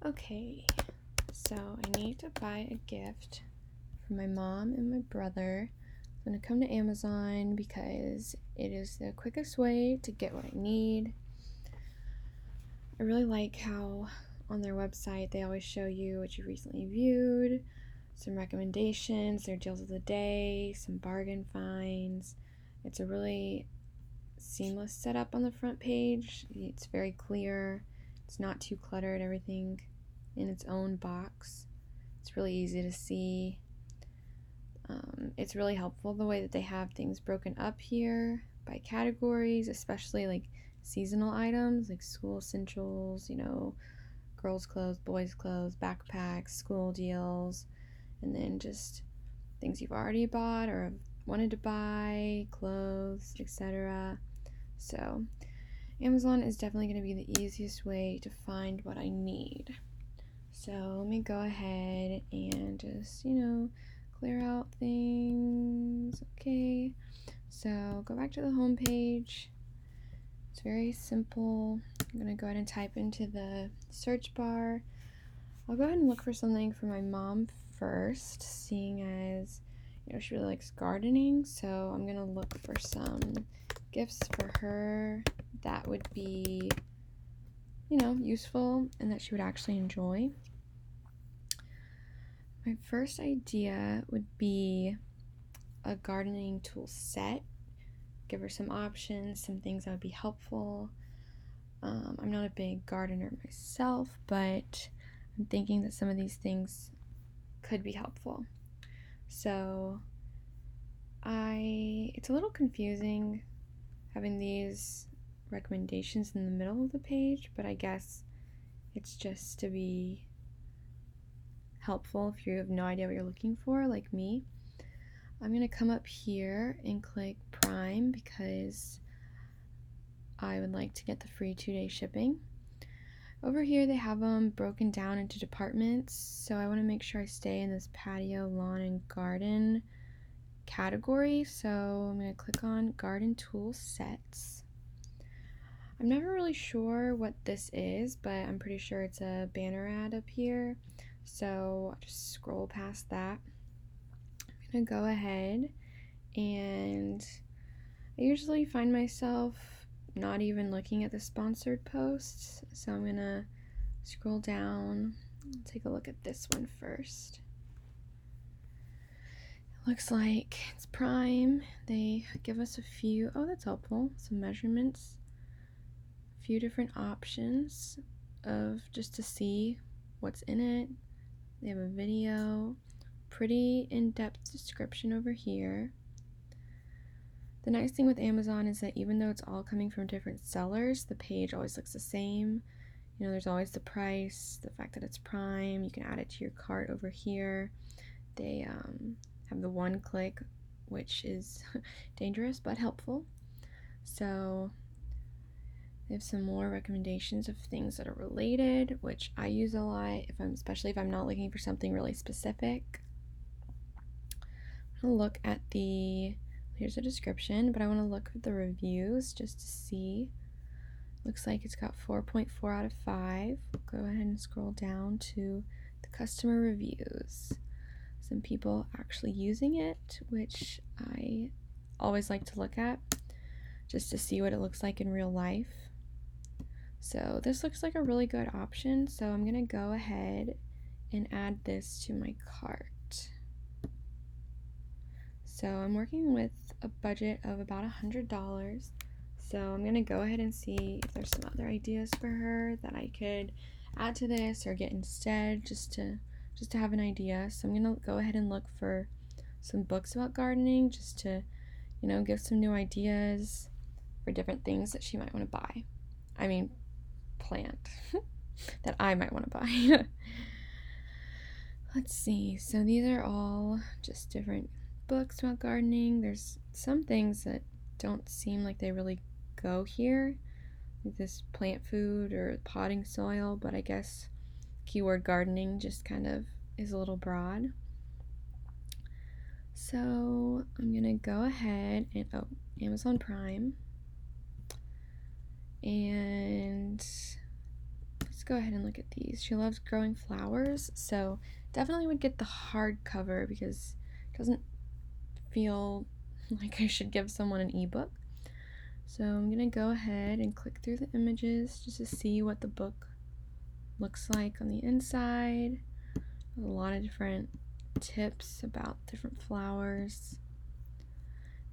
Okay, so I need to buy a gift for my mom and my brother. I'm gonna come to Amazon because it is the quickest way to get what I need. I really like how on their website they always show you what you recently viewed, some recommendations, their deals of the day, some bargain finds. It's a really seamless setup on the front page. It's very clear. It's not too cluttered, everything in its own box. It's really easy to see. It's really helpful the way that they have things broken up here by categories, especially like seasonal items like school essentials, girls' clothes, boys' clothes, backpacks, school deals, and then just things you've already bought or wanted to buy, clothes, etc. So, Amazon is definitely going to be the easiest way to find what I need. So, let me go ahead and just, clear out things. Okay. So, go back to the home page. It's very simple. I'm going to go ahead and type into the search bar. I'll go ahead and look for something for my mom first, seeing as, she really likes gardening. So, I'm going to look for some gifts for her that would be, useful and that she would actually enjoy. My first idea would be a gardening tool set. Give her some options, some things that would be helpful. I'm not a big gardener myself, but I'm thinking that some of these things could be helpful. So it's a little confusing having these recommendations in the middle of the page, but I guess it's just to be helpful if you have no idea what you're looking for, like me. I'm going to come up here and click Prime because I would like to get the free 2-day shipping. Over here they have them broken down into departments, so I want to make sure I stay in this patio, lawn, and garden category. So I'm going to click on Garden Tool Sets. I'm never really sure what this is, but I'm pretty sure it's a banner ad up here, so I'll just scroll past that. I'm going to go ahead, and I usually find myself not even looking at the sponsored posts, so I'm going to scroll down, take a look at this one first. It looks like it's Prime. They give us a few, that's helpful, some measurements, a few different options of just to see what's in it. They have a video, pretty in-depth description over here. The nice thing with Amazon is that even though it's all coming from different sellers, the page always looks the same. There's always the price, the fact that it's Prime. You can add it to your cart over here. They have the one click, which is dangerous but helpful. So they have some more recommendations of things that are related, which I use a lot, especially if I'm not looking for something really specific. I'm gonna look at here's a description, but I want to look at the reviews just to see. Looks like it's got 4.4 out of 5. We'll go ahead and scroll down to the customer reviews. Some people actually using it, which I always like to look at just to see what it looks like in real life. So this looks like a really good option, so I'm going to go ahead and add this to my cart. So I'm working with a budget of about $100. So I'm going to go ahead and see if there's some other ideas for her that I could add to this or get instead just to have an idea. So I'm going to go ahead and look for some books about gardening just to, give some new ideas for different things that she might want to buy. Plant that I might want to buy. Let's see. So these are all just different books about gardening. There's some things that don't seem like they really go here, like this plant food or potting soil, but I guess keyword gardening just kind of is a little broad. So I'm gonna go ahead and Amazon Prime, and let's let's go ahead and look at these. She loves growing flowers, so definitely would get the hardcover because it doesn't feel like I should give someone an ebook. So I'm gonna go ahead and click through the images just to see what the book looks like on the inside. A lot of different tips about different flowers.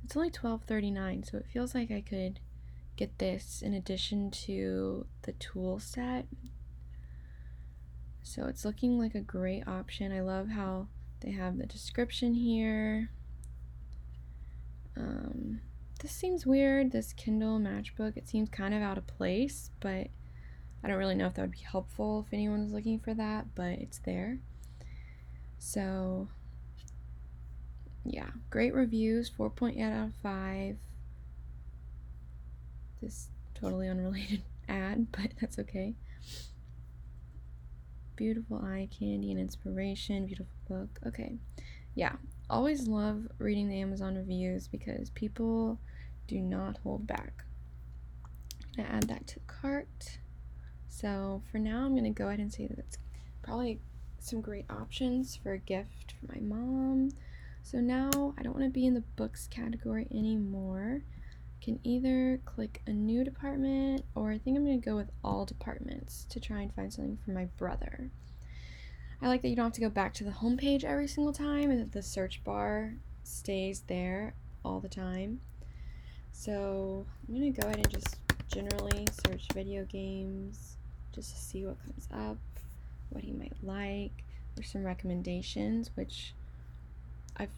It's only $12.39, so it feels like I could get this in addition to the tool set. So it's looking like a great option. I love how they have the description here. This seems weird, this Kindle matchbook. It seems kind of out of place, but I don't really know if that would be helpful if anyone was looking for that, but it's there. So yeah, great reviews, 4.8 out of 5. This totally unrelated ad, but that's okay. Beautiful eye candy and inspiration, beautiful book. Okay, yeah, always love reading the Amazon reviews because people do not hold back. I'm gonna add that to the cart. So for now, I'm gonna go ahead and say that it's probably some great options for a gift for my mom. So now I don't want to be in the books category anymore. I can either click a new department, or I think I'm gonna go with all departments to try and find something for my brother. I like that you don't have to go back to the home page every single time and that the search bar stays there all the time. So I'm gonna go ahead and just generally search video games just to see what comes up, what he might like. There's some recommendations, which I've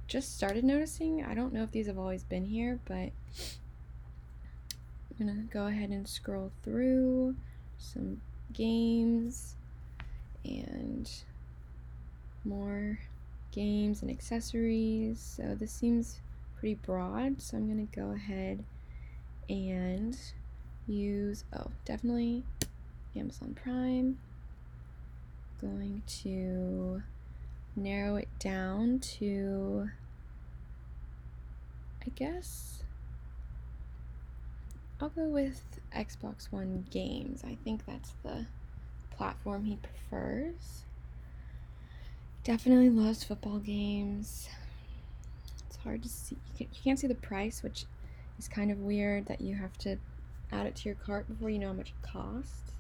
just started noticing. I don't know if these have always been here, but I'm gonna go ahead and scroll through some games and more games and accessories. So this seems pretty broad, so I'm gonna go ahead and use, definitely Amazon Prime. Going to narrow it down to, I guess I'll go with Xbox One games. I think that's the platform he prefers. Definitely loves football games. It's hard to see. You can't see the price, which is kind of weird that you have to add it to your cart before you know how much it costs.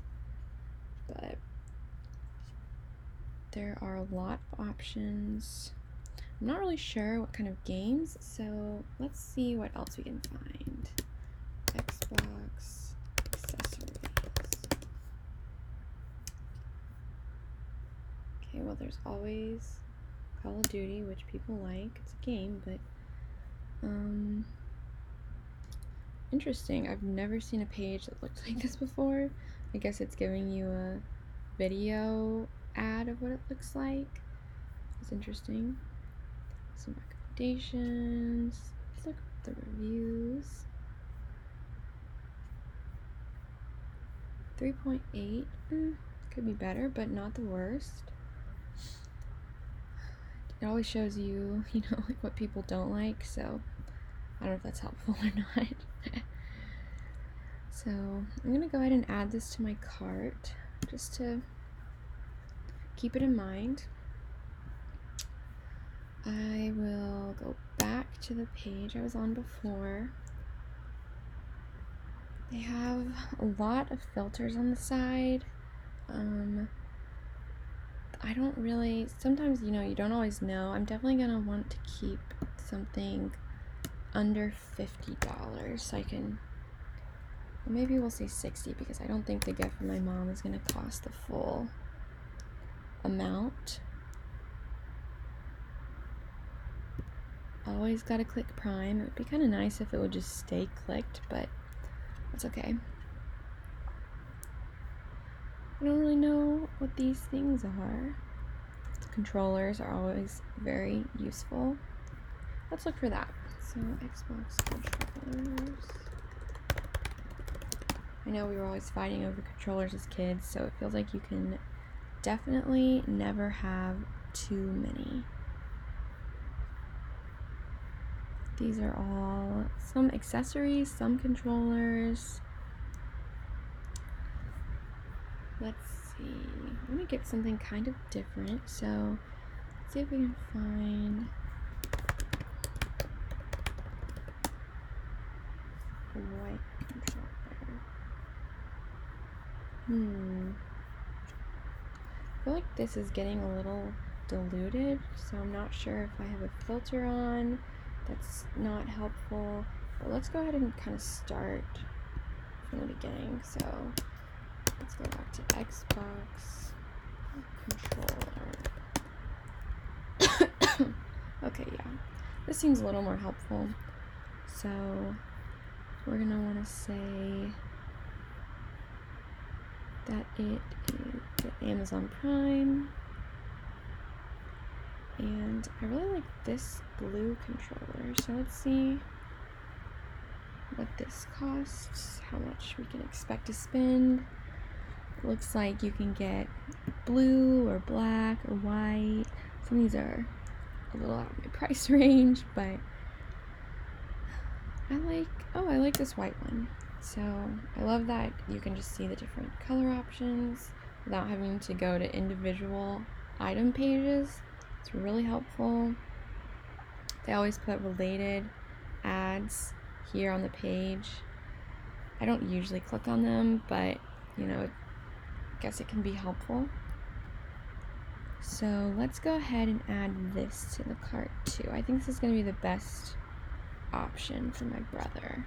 But there are a lot of options. I'm not really sure what kind of games, so let's see what else we can find. Xbox accessories. Okay, well, there's always Call of Duty, which people like. It's a game, but interesting. I've never seen a page that looks like this before. I guess it's giving you a video ad of what it looks like. It's interesting. Some recommendations. Let's look at the reviews. 3.8. Could be better, but not the worst. It always shows you, like what people don't like, so I don't know if that's helpful or not. So I'm gonna go ahead and add this to my cart just to keep it in mind. I will go back to the page I was on before. They have a lot of filters on the side. I don't really, sometimes, you don't always know. I'm definitely gonna want to keep something under $50 so I can, well, maybe we'll say $60 because I don't think the gift for my mom is gonna cost the full amount. Always gotta click Prime. It would be kind of nice if it would just stay clicked, but that's okay. I don't really know what these things are. The controllers are always very useful. Let's look for that. So, Xbox controllers. I know we were always fighting over controllers as kids, so it feels like you can definitely never have too many. These are all some accessories, some controllers. Let's see. I'm gonna get something kind of different. So let's see if we can find a white controller. I feel like this is getting a little diluted, so I'm not sure if I have a filter on. That's not helpful. But let's go ahead and kind of start from the beginning. So let's go back to Xbox controller. Okay, yeah. This seems a little more helpful. So we're gonna want to say that it is Amazon Prime. And I really like this blue controller. So let's see what this costs, how much we can expect to spend. It looks like you can get blue or black or white. Some of these are a little out of my price range, but I like this white one. So I love that you can just see the different color options without having to go to individual item pages. It's really helpful. They always put related ads here on the page. I don't usually click on them, but I guess it can be helpful. So let's go ahead and add this to the cart too. I think this is going to be the best option for my brother.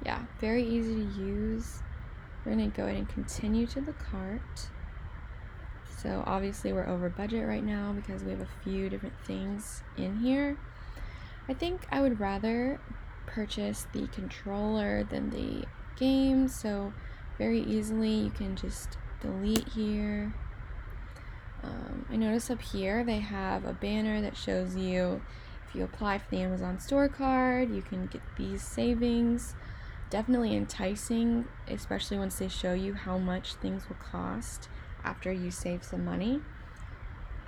Yeah, very easy to use. We're going to go ahead and continue to the cart. So obviously we're over budget right now because we have a few different things in here. I think I would rather purchase the controller than the game, so very easily you can just delete here. I notice up here they have a banner that shows you if you apply for the Amazon store card, you can get these savings. Definitely enticing, especially once they show you how much things will cost after you save some money.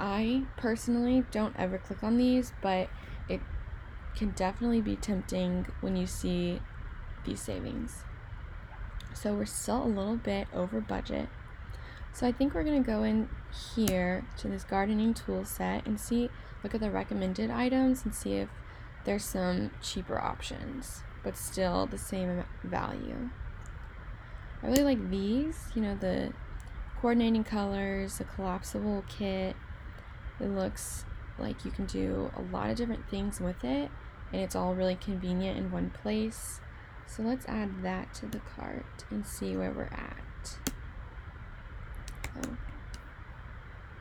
I personally don't ever click on these, but it can definitely be tempting when you see these savings. So we're still a little bit over budget. So I think we're going to go in here to this gardening tool set and look at the recommended items and see if there's some cheaper options, but still the same value. I really like these, the coordinating colors, the collapsible kit. It looks like you can do a lot of different things with it, and it's all really convenient in one place. So let's add that to the cart and see where we're at. Oh,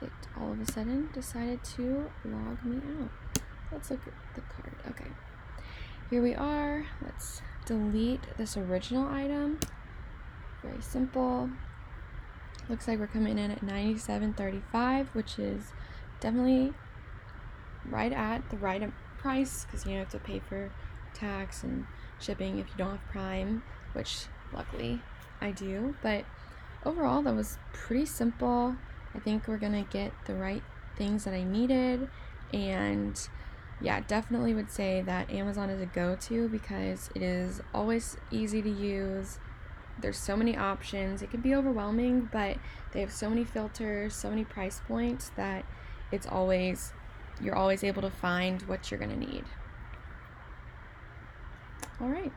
it all of a sudden decided to log me out. Let's look at the cart. Okay, here we are. Let's delete this original item. Very simple. Looks like we're coming in at $97.35, which is definitely right at the right price because you have to pay for tax and shipping if you don't have Prime, which luckily I do. But overall, that was pretty simple. I think we're gonna get the right things that I needed, and yeah, definitely would say that Amazon is a go-to because it is always easy to use. There's so many options. It can be overwhelming, but they have so many filters, so many price points that you're always able to find what you're gonna need. All right.